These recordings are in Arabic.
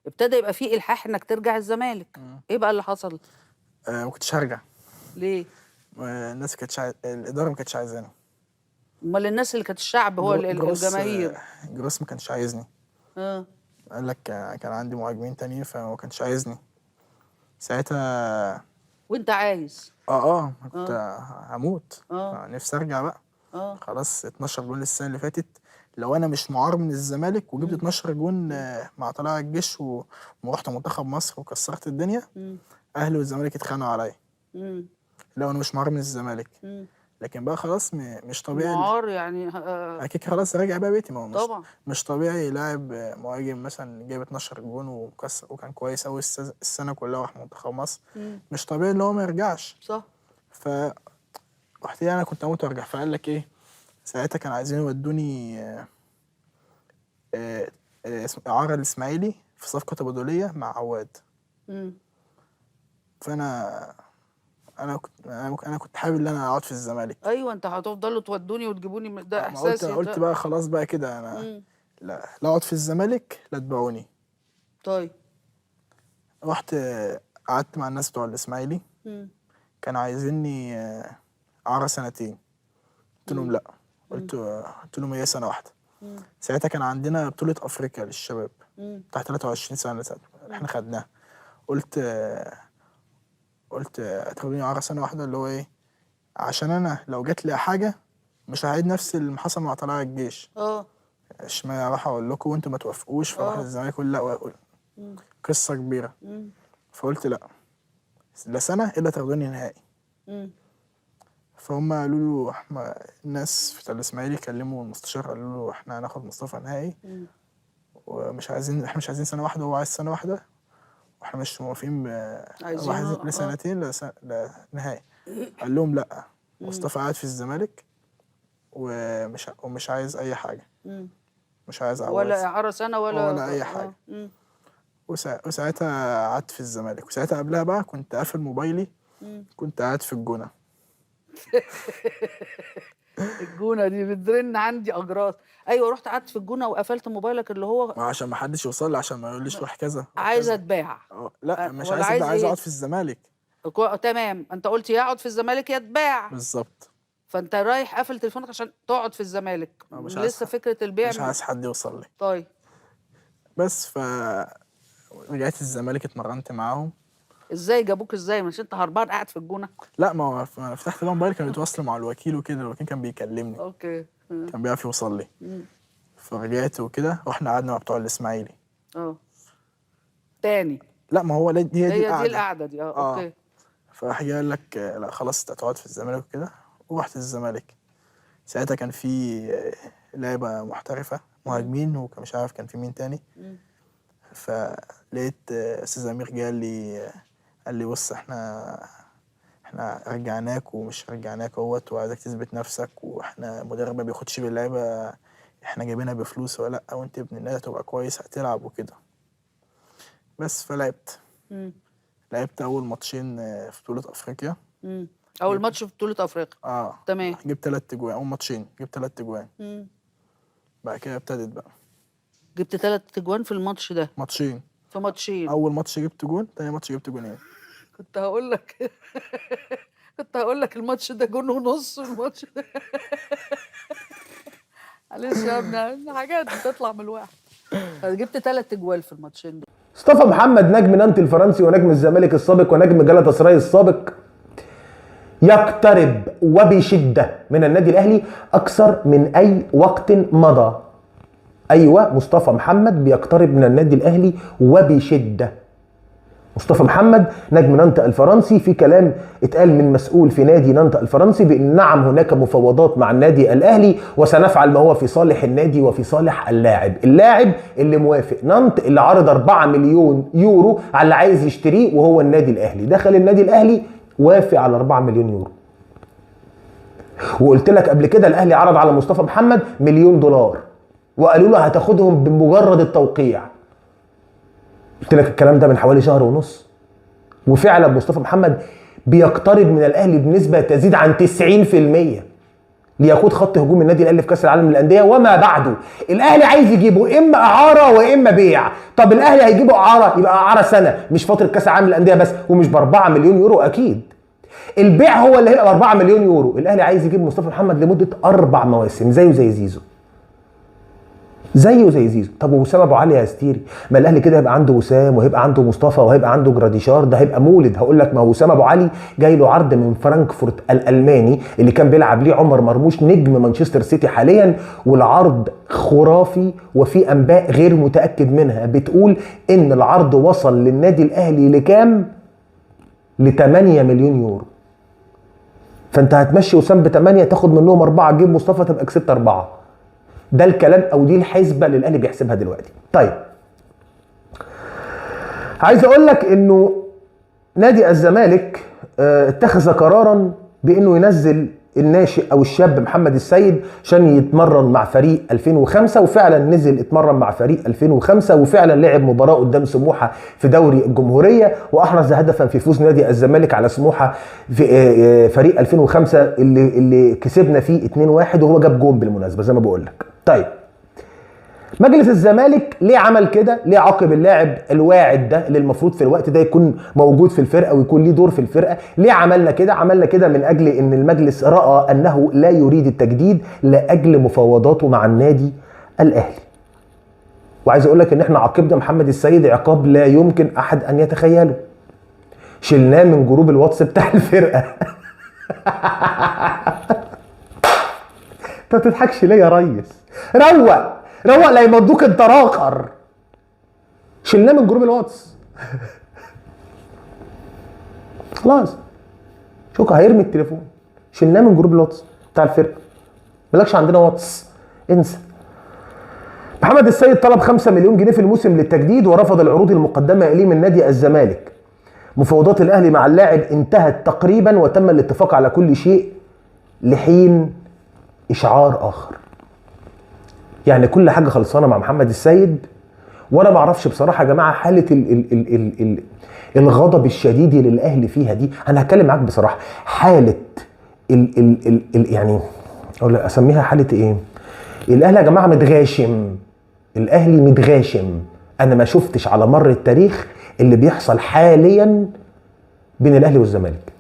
ابتدى يبقى فيه الحاح انك ترجع الزمالك. ايه بقى اللي حصل؟ ما كنتش هرجع. ليه؟ الناس كانتش الاداره ما كانتش عايزاني. امال الناس اللي كانت الشعب هو الجماهير؟ جروس ما كانش عايزني. قال لك كان عندي مهاجمين تانيين فما كانش عايزني ساعتها. وانت عايز؟ كنت هموت. نفسي ارجع بقى. خلاص 12 جون السنه اللي فاتت، لو انا مش معار من الزمالك وجبت 12 جون مع طلائع الجيش ورحت منتخب مصر وكسرت الدنيا، اهلي والزمالك اتخانقوا عليا. لو انا مش معار من الزمالك. لكن بقى خلاص مش طبيعي معار يعني اكيد خلاص راجع بقى بيتي. ما هو طبعا مش طبيعي لاعب مهاجم مثلا جايب 12 جون ومكسر وكان كويس قوي السنه كلها راح منتخب مصر. مش طبيعي ان هو ما يرجعش. صح. ف رحت انا كنت اموت وارجع. فقال لك ايه ساعتها، كان عايزين يودوني اعاره الاسماعيلي في صفقه تبادليه مع عواد. فانا انا كنت حابب ان انا اقعد في الزمالك. ايوه انت هتفضلوا تودوني وتجيبوني، ده احساسي. قلت بقى خلاص بقى كده انا لا اقعد في الزمالك لا تبيعوني. طيب رحت قعدت مع الناس بتوع الاسماعيلي. كانوا عايزيني اعاره سنتين. قلت لهم لا. قلت لهم هي سنه واحده. ساعتها كان عندنا بطوله افريقيا للشباب تحت 23 سنه احنا خدناها. قلت هتاخدوني اعاره سنه واحده اللي هو ايه، عشان انا لو جات لي حاجه مش هعيد نفس اللي حصل مع طلائع الجيش. اشمعنى راح اقول لكم وانتوا ما توافقوش فراح الزمالك يقول لا قصه كبيره. فقلت لا سنه الا تاخدوني نهائي. فهم قالوا له الناس في الاسماعيلي كلموا المستشار قالوا له احنا هناخد مصطفى نهائي ومش عايزين، احنا مش عايزين سنه واحده وهو عايز سنه واحده واحنا مش موافقين عايزين لسنتين لنهائي. قال لهم لا مصطفى قاعد في الزمالك ومش عايز اي حاجه. مش عايز ولا اعاره سنه ولا اي حاجه. وساعتها قعدت في الزمالك. وساعتها قبلها بقى كنت قافل موبايلي. كنت قاعد في الجونه. الجونه دي بترن عندي اجراس. ايوه رحت قعدت في الجونه وقفلت موبايلك اللي هو عشان ما حدش يوصل لي، عشان ما يقوليش روح كذا عايزه اتباع. لا مش عايز اتباع، عايز اقعد في الزمالك. تمام انت قلت يا اقعد في الزمالك يا اتباع. بالظبط. فانت رايح قافل تليفونك عشان تقعد في الزمالك. لسه فكره البيع مش عايز حد يوصل لي. طيب بس رجعت الزمالك اتمرنت معاهم. ازاي جابوك ازاي؟ مش انت هربان قاعد في الجونه؟ لا ما هو فتحت بقى موبايل كانوا بيتواصلوا مع الوكيل وكده. الوكيل كان بيكلمني. اوكي. كان بيعرف يوصل لي. فرجعت وكده واحنا قعدنا مع بتوع الاسماعيلي. تاني؟ لا ما هو هي دي القعده دي. اوكي. فراح جاي قال لك لا خلاص هتقعد في الزمالك وكده. ورحت الزمالك. ساعتها كان في لعيبه محترفه مهاجمين وكان مش عارف كان في مين تاني. فلقيت استاذ امير جه قال لي بص احنا رجعناك ومش رجعناك اهوت وعايزك تثبت نفسك، واحنا مدرب ما بياخدش باللعيبه احنا جايبينها بفلوس ولا لا، وانت ابن النادي هتبقى كويس هتلعب وكده. بس فلعبت. لعبت اول ماتشين في بطوله افريقيا. اول ماتش في بطوله افريقيا. تمام. جبت 3 اجوان. اول ماتشين جبت 3 اجوان. بعد كده ابتدت بقى. جبت 3 اجوان في الماتش ده؟ ماتشين. في ماتشين. اول ماتش جبت جون، تاني ماتش جبت جونين. كنت هقول لك الماتش ده جون ونص والماتش ده معلش يا ابني حاجات بتطلع من الواحد. جبت 3 اجوال في الماتشين دول. مصطفى محمد نجم نانت الفرنسي ونجم الزمالك السابق ونجم جالاتا سراي السابق يقترب وبشده من النادي الاهلي اكثر من اي وقت مضى. ايوه مصطفى محمد بيقترب من النادي الاهلي وبشده. مصطفى محمد نجم نانت الفرنسي، في كلام اتقال من مسؤول في نادي نانت الفرنسي بان نعم هناك مفاوضات مع النادي الاهلي وسنفعل ما هو في صالح النادي وفي صالح اللاعب اللي موافق. نانت اللي عرض 4 مليون يورو على اللي عايز يشتريه وهو النادي الاهلي. دخل النادي الاهلي وافق على 4 مليون يورو. وقلت لك قبل كده الاهلي عرض على مصطفى محمد $1 مليون وقالوا له هتاخدهم بمجرد التوقيع. قلت لك الكلام ده من حوالي شهر ونص. وفعلا مصطفى محمد بيقترب من الاهلي بنسبه تزيد عن 90%. ليقود خط هجوم النادي الاهلي في كاس العالم للانديه وما بعده. الاهلي عايز يجيبه اما اعاره واما بيع. طب الاهلي هيجيبه اعاره، يبقى اعاره سنه مش فتره كاس العالم للانديه بس، ومش ب 4 مليون يورو اكيد. البيع هو اللي هيبقى ب 4 مليون يورو. الاهلي عايز يجيب مصطفى محمد لمده 4 مواسم زيه زي زيزو. زيه زي زيزو. طب ووسام ابو علي يا ستيري؟ ما الاهلي كده هيبقى عنده وسام وهيبقى عنده مصطفى وهيبقى عنده جراديشار، ده هيبقى مولد. هقول لك، ما هو وسام ابو علي جاي له عرض من فرانكفورت الالماني اللي كان بيلعب ليه عمر مرموش نجم مانشستر سيتي حاليا، والعرض خرافي وفي انباء غير متاكد منها بتقول ان العرض وصل للنادي الاهلي لكام؟ ل 8 مليون يورو. فانت هتمشي وسام ب 8 تاخد منهم 4 تجيب مصطفى تبقى كسبت 4. ده الكلام او دي الحسبه اللي الاهلي بيحسبها دلوقتي. طيب عايز اقول لك انه نادي الزمالك اتخذ قرارا بانه ينزل الناشئ او الشاب محمد السيد عشان يتمرن مع فريق 2005، وفعلا نزل اتمرن مع فريق 2005، وفعلا لعب مباراه قدام سموحه في دوري الجمهوريه واحرز هدفا في فوز نادي الزمالك على سموحه في فريق 2005 اللي كسبنا فيه 2-1، وهو جاب جون بالمناسبه زي ما بقول لك. طيب مجلس الزمالك ليه عمل كده؟ ليه عاقب اللاعب الواعد ده اللي المفروض في الوقت ده يكون موجود في الفرقه ويكون ليه دور في الفرقه؟ ليه عملنا كده؟ عملنا كده من اجل ان المجلس راى انه لا يريد التجديد لاجل مفاوضاته مع النادي الاهلي. وعايز اقول لك ان احنا عاقبنا محمد السيد عقاب لا يمكن احد ان يتخيله. شلناه من جروب الواتس بتاع الفرقه. انت ما بتضحكش ليه يا ريس؟ روق لا يمضوك انت راخر. شلناه من جروب الواتس. خلاص شوكا هيرمي التليفون. شلناه من جروب الواتس بتاع الفرقه. مالكش عندنا واتس، انسى. محمد السيد طلب 5 مليون جنيه في الموسم للتجديد ورفض العروض المقدمه اليه من نادي الزمالك. مفاوضات الاهلي مع اللاعب انتهت تقريبا وتم الاتفاق على كل شيء لحين اشعار اخر. يعني كل حاجه خلصانه مع محمد السيد، وانا ما اعرفش بصراحه يا جماعه حاله الغضب الشديد اللي الاهلي فيها دي. انا هتكلم معاك بصراحه، حاله يعني اقول اسميها حاله ايه؟ الاهلي يا جماعه متغاشم. الاهلي متغاشم. انا ما شفتش على مر التاريخ اللي بيحصل حاليا بين الاهلي والزمالك.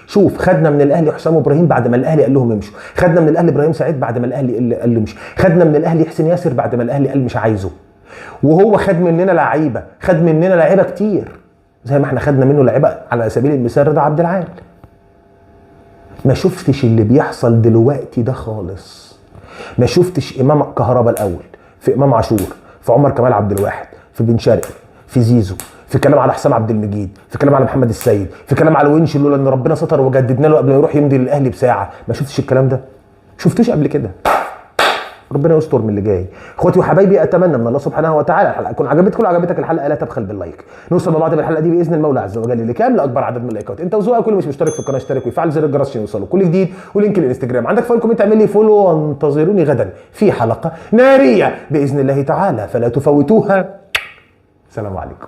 شوف، خدنا من الاهلي حسام ابراهيم بعد ما الاهلي قال لهم امشوا، خدنا من الاهلي ابراهيم سعيد بعد ما الاهلي قال له امشي، خدنا من الاهلي حسين ياسر بعد ما الاهلي قال مش عايزه، وهو خد مننا لعيبه، خد مننا لعيبه كتير زي ما احنا خدنا منه لعيبه على سبيل المثال رضا عبد العال. ما شفتش اللي بيحصل دلوقتي ده خالص. ما شفتش امام كهربا الاول، في امام عاشور، في عمر كمال عبد الواحد، في بن شرقي، في زيزو، في كلام على حسام عبد المجيد، في كلام على محمد السيد، في كلام على ونش لولا ان ربنا ستر وجددنا له قبل ما يروح يمضي للاهلي بساعه. ما شفتش الكلام ده، شفتوش قبل كده. ربنا يستر من اللي جاي. اخواتي وحبايبي، اتمنى من الله سبحانه وتعالى الحلقه تكون عجبتكم. لو عجبتك الحلقه لا تبخل باللايك. نوصل مع بعض بالحلقه دي باذن المولى عز وجل لكام؟ لاكبر عدد من اللايكات. انت وذوقك. كل مش مشترك في القناه اشترك ويفعل زر الجرس عشان يوصلوا كل جديد، ولينك الانستجرام عندك فايل كومنت اعمل لي فولو، وانتظروني غدا في حلقه ناريه باذن الله تعالى فلا تفوتوها. سلام عليكم.